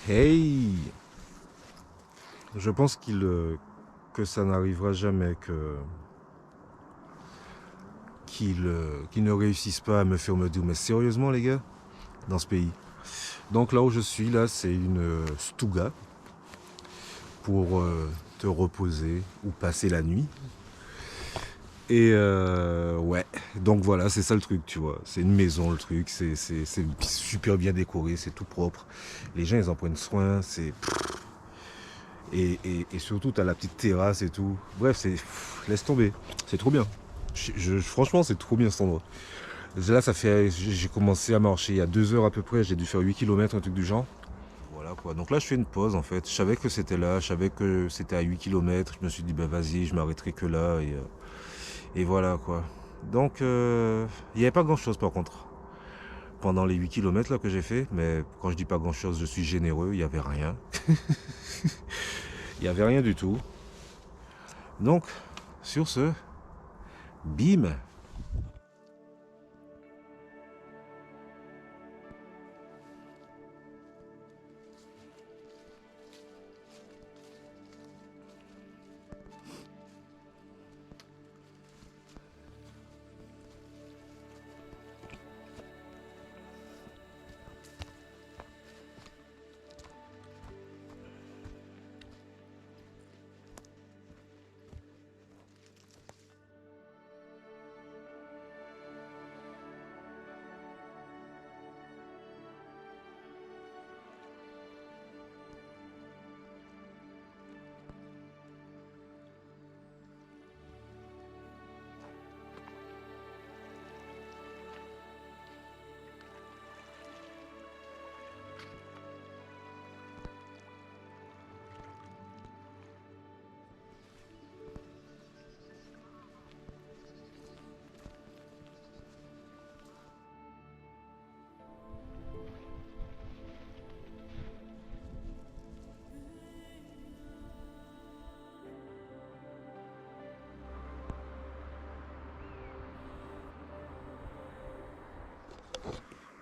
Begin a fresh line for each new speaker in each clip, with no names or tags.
Hey! Je pense que ça n'arrivera jamais qu'ils ne réussissent pas à me faire me dire mais sérieusement les gars, dans ce pays. Donc là où je suis, là, c'est une stuga pour te reposer ou passer la nuit. Et ouais, donc voilà, c'est ça le truc, tu vois. C'est une maison le truc, c'est super bien décoré, c'est tout propre. Les gens ils en prennent soin, c'est... Et surtout, t'as la petite terrasse et tout. Bref, laisse tomber. C'est trop bien. Franchement, c'est trop bien cet endroit. Là, j'ai commencé à marcher il y a 2 heures à peu près. J'ai dû faire 8 km, un truc du genre. Voilà quoi. Donc là, je fais une pause en fait. Je savais que c'était là. Je savais que c'était à 8 km. Je me suis dit, bah vas-y, je m'arrêterai que là. Et voilà quoi. Donc, il n'y avait pas grand chose par contre. Pendant les 8 km là que j'ai fait. Mais quand je dis pas grand chose, je suis généreux. Il n'y avait rien. Il n'y avait rien du tout. Donc, sur ce, bim.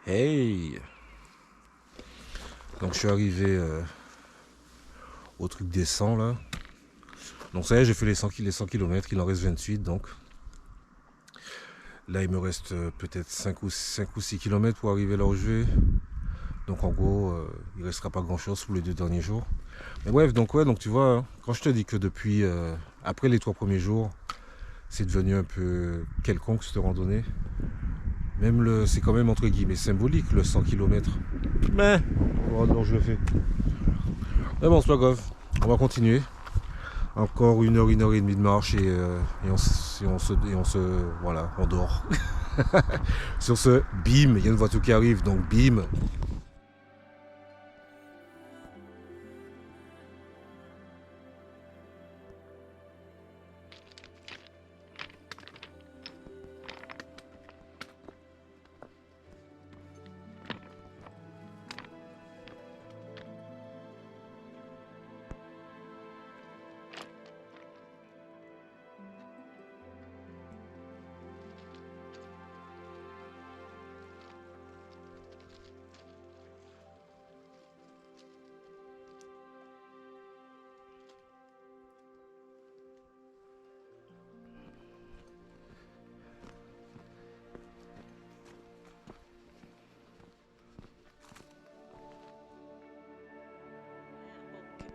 Hey. Donc je suis arrivé au truc des 100 là. Donc ça y est, j'ai fait les 100 km, il en reste 28 donc. Là il me reste peut-être 5 ou 6 km pour arriver là où je vais. Donc en gros, il restera pas grand chose pour les 2 derniers jours. Mais bref, donc ouais, donc tu vois, hein, quand je te dis que depuis, après les 3 premiers jours, c'est devenu un peu quelconque cette randonnée. C'est quand même entre guillemets symbolique le 100 km. Mais, alors je le fais. Mais bon, c'est pas grave, on va continuer. Encore une heure et demie de marche voilà, on dort. Sur ce, bim, il y a une voiture qui arrive, donc bim.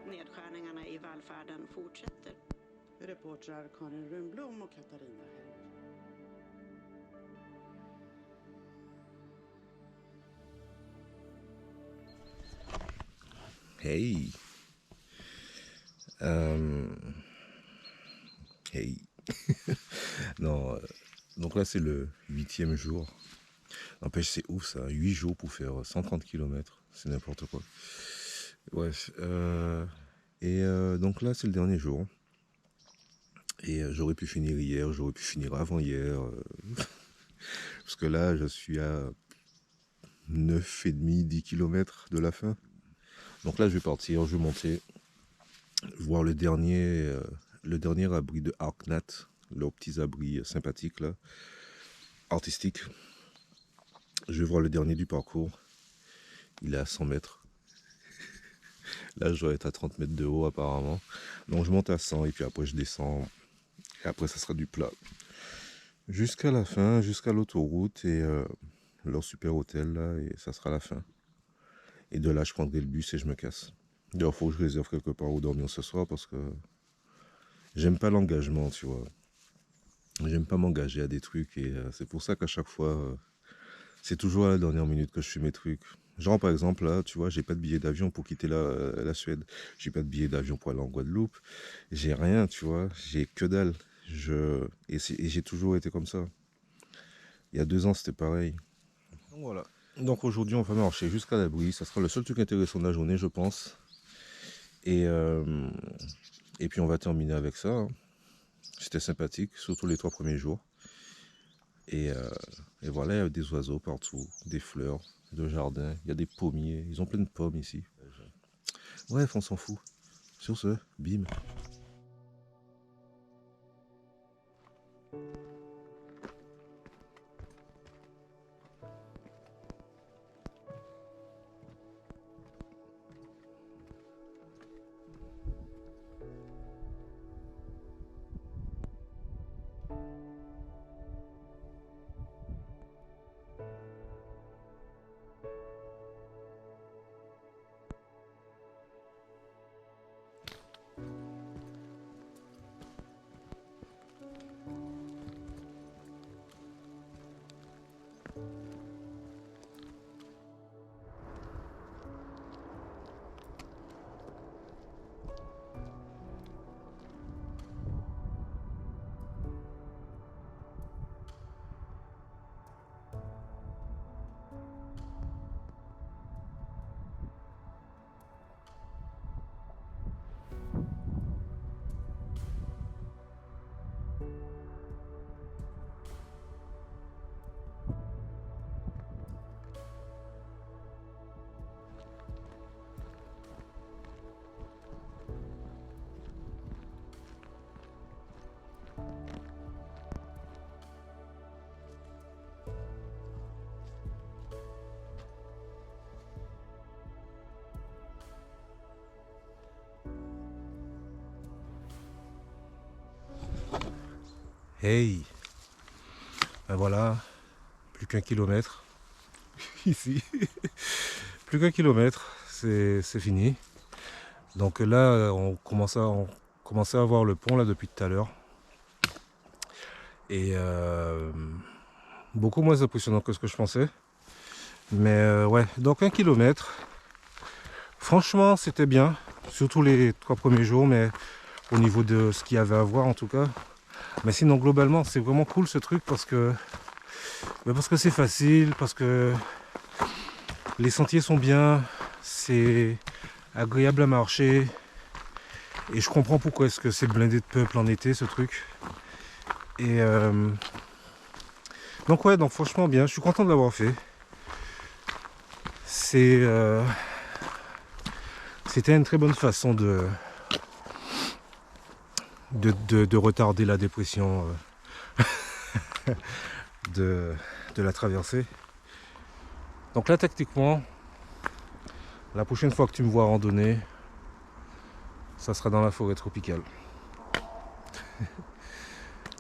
Och nedskärningarna i välfärden fortsätter.
Reportrar Karin Rundblom och Katarina Hell.
Hey. Hey. Non, donc là c'est le 8e jour. N'empêche, c'est ouf ça, 8 jours pour faire 130 km, c'est n'importe quoi. Bref, donc là c'est le dernier jour. Et j'aurais pu finir hier, j'aurais pu finir avant-hier. Parce que là, je suis à 9,5, 10 km de la fin. Donc là, je vais partir, je vais monter, voir le dernier abri de Arknat, leurs petits abris sympathiques là, artistiques. Je vais voir le dernier du parcours. Il est à 100 mètres. Là, je dois être à 30 mètres de haut apparemment. Donc je monte à 100 et puis après je descends. Et après, ça sera du plat. Jusqu'à la fin, jusqu'à l'autoroute et leur super hôtel là, et ça sera la fin. Et de là, je prendrai le bus et je me casse. D'ailleurs, il faut que je réserve quelque part où dormir ce soir parce que j'aime pas l'engagement, tu vois. J'aime pas m'engager à des trucs et c'est pour ça qu'à chaque fois, c'est toujours à la dernière minute que je fais mes trucs. Genre par exemple là, tu vois, j'ai pas de billet d'avion pour quitter la Suède. J'ai pas de billet d'avion pour aller en Guadeloupe. J'ai rien, tu vois. J'ai que dalle. Et j'ai toujours été comme ça. Il y a 2 ans, c'était pareil. Donc voilà. Donc aujourd'hui, on va marcher jusqu'à l'abri. Ça sera le seul truc intéressant de la journée, je pense. Et, euh, et puis on va terminer avec ça, hein. C'était sympathique, surtout les 3 premiers jours. Et, euh, et voilà, il y a des oiseaux partout, des fleurs, de jardin. Il y a des pommiers. Ils ont plein de pommes ici. Bref, on s'en fout. Sur ce, bim. Hey, ben voilà, plus qu'un kilomètre ici. Plus qu'un kilomètre, c'est fini. Donc là, on commençait à voir le pont là depuis tout à l'heure. Et beaucoup moins impressionnant que ce que je pensais. Mais ouais, donc 1 kilomètre. Franchement, c'était bien. Surtout les 3 premiers jours, mais au niveau de ce qu'il y avait à voir en tout cas. Mais sinon, globalement, c'est vraiment cool ce truc parce que c'est facile, parce que les sentiers sont bien, c'est agréable à marcher. Et je comprends pourquoi est-ce que c'est blindé de peuple en été ce truc. Et donc ouais, donc franchement bien, je suis content de l'avoir fait. C'était une très bonne façon de retarder la dépression de la traversée. Donc là techniquement, la prochaine fois que tu me vois randonner, ça sera dans la forêt tropicale.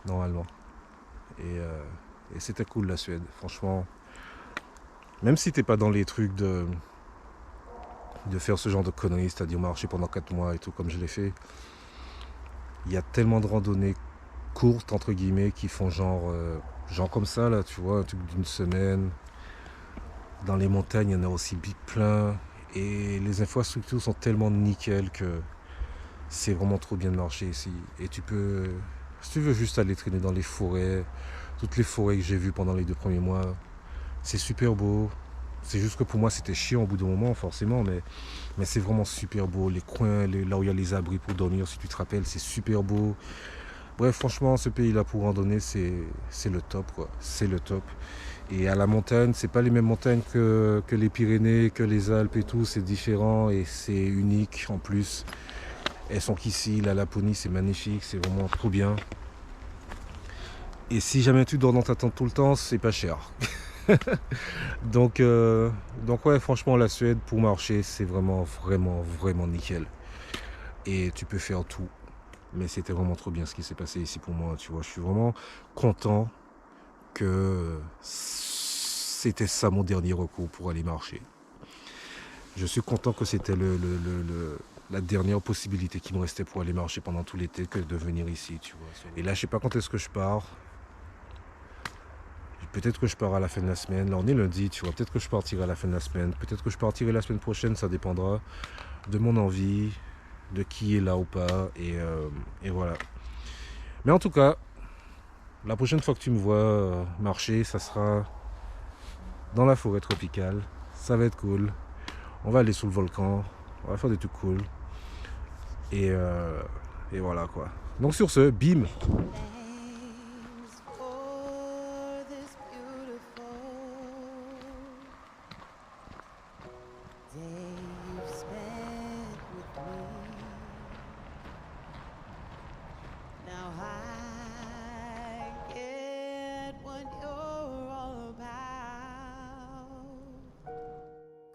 Normalement. Et c'était cool la Suède, franchement. Même si t'es pas dans les trucs de faire ce genre de conneries, c'est-à-dire marcher pendant 4 mois et tout comme je l'ai fait, il y a tellement de randonnées courtes entre guillemets qui font genre comme ça là, tu vois, un truc d'une semaine. Dans les montagnes, il y en a aussi plein. Et les infrastructures sont tellement nickel que c'est vraiment trop bien de marcher ici. Et tu peux, si tu veux juste aller traîner dans les forêts, toutes les forêts que j'ai vues pendant les 2 premiers mois, c'est super beau. C'est juste que pour moi c'était chiant au bout d'un moment forcément, mais c'est vraiment super beau. Les coins, là où il y a les abris pour dormir, si tu te rappelles, c'est super beau. Bref, franchement, ce pays-là pour randonner, c'est le top, quoi. C'est le top. Et à la montagne, c'est pas les mêmes montagnes que les Pyrénées, que les Alpes et tout. C'est différent et c'est unique en plus. Elles sont qu'ici, la Laponie, c'est magnifique, c'est vraiment trop bien. Et si jamais tu dors dans ta tente tout le temps, c'est pas cher. Donc ouais, franchement, la Suède pour marcher, c'est vraiment, vraiment, vraiment nickel. Et tu peux faire tout. Mais c'était vraiment trop bien ce qui s'est passé ici pour moi, tu vois. Je suis vraiment content que c'était ça mon dernier recours pour aller marcher. Je suis content que c'était la dernière possibilité qui me restait pour aller marcher pendant tout l'été que de venir ici, tu vois. Et là, je sais pas quand est-ce que je pars. Peut-être que je pars à la fin de la semaine. Là, on est lundi, tu vois. Peut-être que je partirai à la fin de la semaine. Peut-être que je partirai la semaine prochaine. Ça dépendra de mon envie, de qui est là ou pas. Et voilà. Mais en tout cas, la prochaine fois que tu me vois marcher, ça sera dans la forêt tropicale. Ça va être cool. On va aller sous le volcan. On va faire des trucs cool. Et, euh, et voilà quoi. Donc sur ce, bim.
Thanks for this beautiful day you've spent with me. Now I get what you're all about.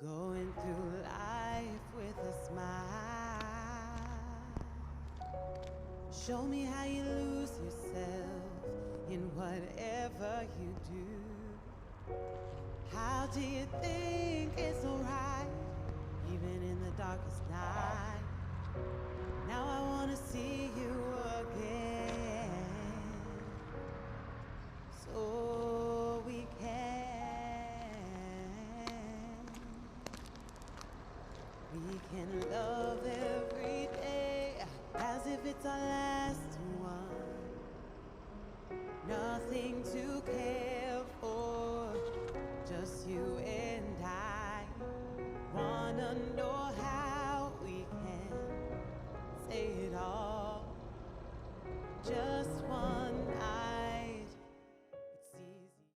Going through life with a smile. Show me how you lose yourself in whatever you do. How do you think it's alright, even in the darkest night? Now I wanna see you again, so we can love every day as if it's our last one. Nothing to care for, just you and I. Wanna know how we can say it all. Just one.